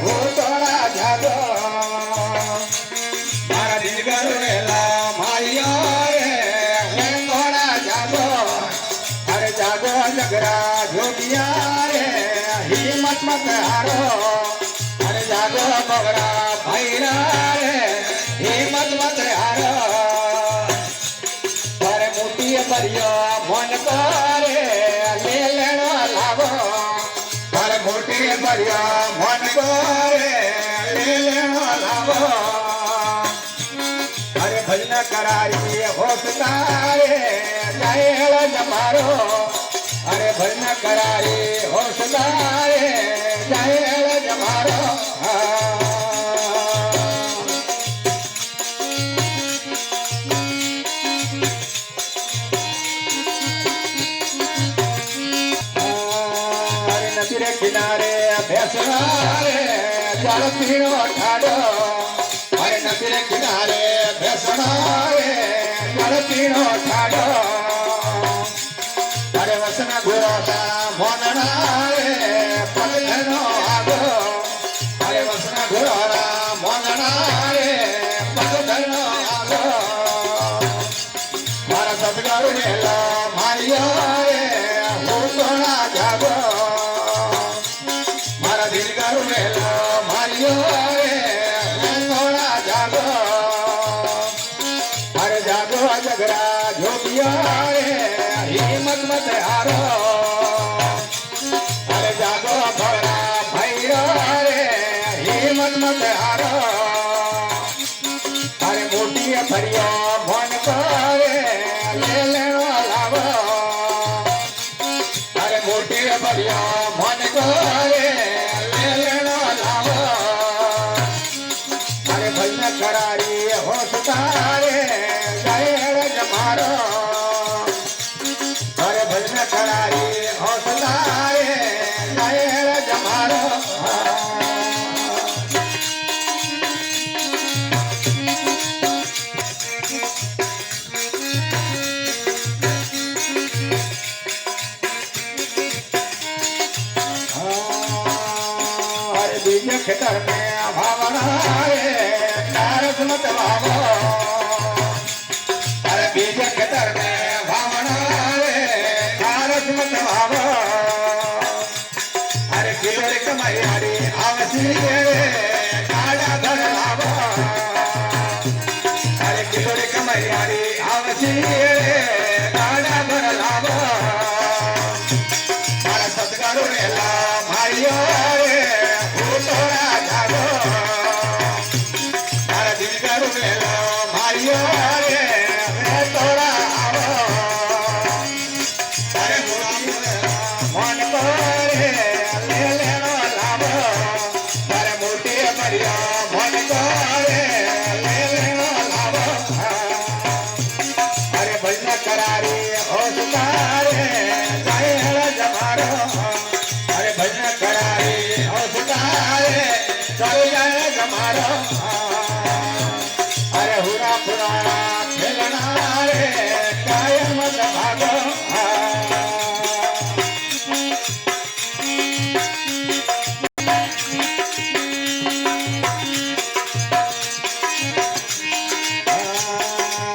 हो तोड़ा जागो मारा दिल करेला मारिया रे तोड़ा जागो अरे जागो जगरा जोगिया रे हिम्मत मत हारो अरे जागो बगड़ा भैरा रे हिम्मत मत हारो तारे मोटी परियो मन करे ले लेनो लाभो तारे मोटी परियो मन करे ले लेनो लाभो अरे भजन करारी होश तारे जाएल जमारो अरे भजन करारी होश तारे जाएल जमारो नदी किनारे बेसना रे जल पीणो ठाडो अरे नदी किनारे बेसना रे जल पीणो ठाडो अरे वसना गुरोता मोनना रे पगनो आगो अरे वसना गुरोरा मोनना रे पगनो आगो मारा सदगुरु नेला मारियो रे हो तोड़ा जागो दिल करुणेला मारियो रे थोड़ा जागो अरे जागो जगरा जोगिया रे हिम्मत मत हारो अरे जागो भरा भैरो रे हिम्मत मत हारो अरे मोटी भरियो मन करे ले लेनो लाभो अरे मोटी भरियो मन करे करारी होश तारे जाएल जमारो अरे भजन करारी होश तारे जाएल जमारो अरे बीज खेतर में भावना मत भावो अरे बीज खेतर में भावना रे कारस मत भावो अरे किलोरी कमाई हरी आवसी रे काड़ा धर लाभो अरे किलोरी कमाई हरी आवसी रे काड़ा धर लाभो मारा सदगुरु नेला मारियो रे हो तोड़ा जागो दिल करुणेला मारियो रे तोड़ा आवो अरे मन करे ले लेनो लाभो अरे मोटी परिया मन करे ले लेनो लाभो अरे भजन करारी होश तारे जाएल जमारो अरे भजन करारी होश तारे जाएल जमारो अरे हुरा पुराना खेलना रे कायम मत भागो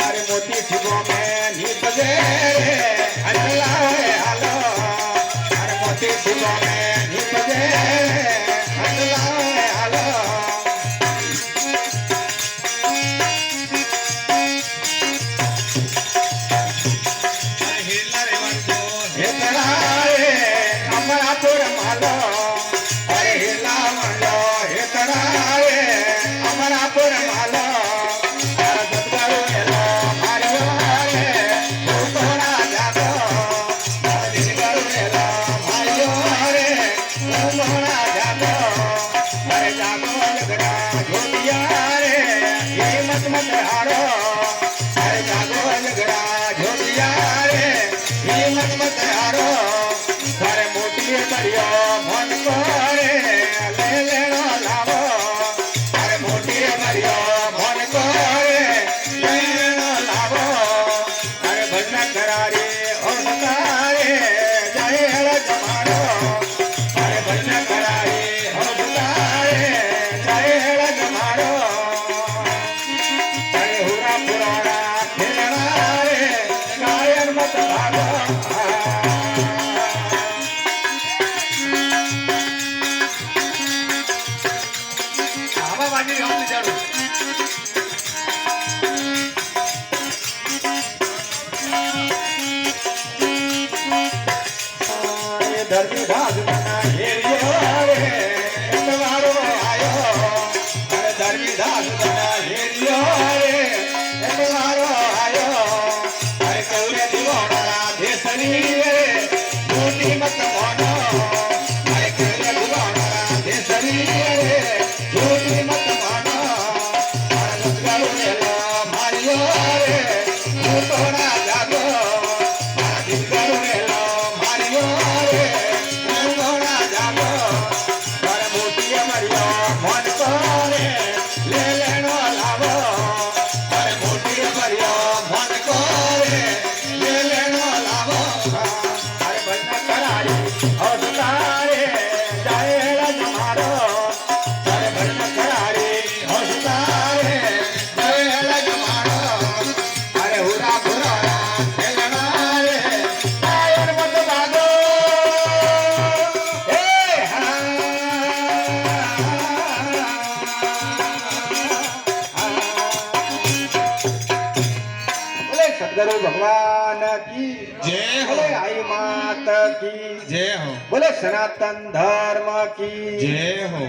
अरे मोती छिपो में नीत दे अंजला हालो अरे मोती छिपो में नीत दे अंजला हालो अमरापुर मालो अरे हिला मालो हे तराए अमरापुर मालो अरे सदगुरु नेला मारियो रे हो तोड़ा जागो अरे सदगुरु नेला मारियो रे ભર્યો મોન કરે લે લેણો લાવો અરે મોટી ભર્યો મોન કરે લે લેણો લાવો અરે બંને કરારી હોસતારે જાય મારો અરે બંને કરારી હોસતારે જાય મારો અરે હુરા ભુરા ખેલણા રે આયર મત ભાગો હે બોલે સદગુરુ ભગવાન કી जय हो બોલે આઈ માત કી जय हो બોલે સનાતન ધર્મ કી जय हो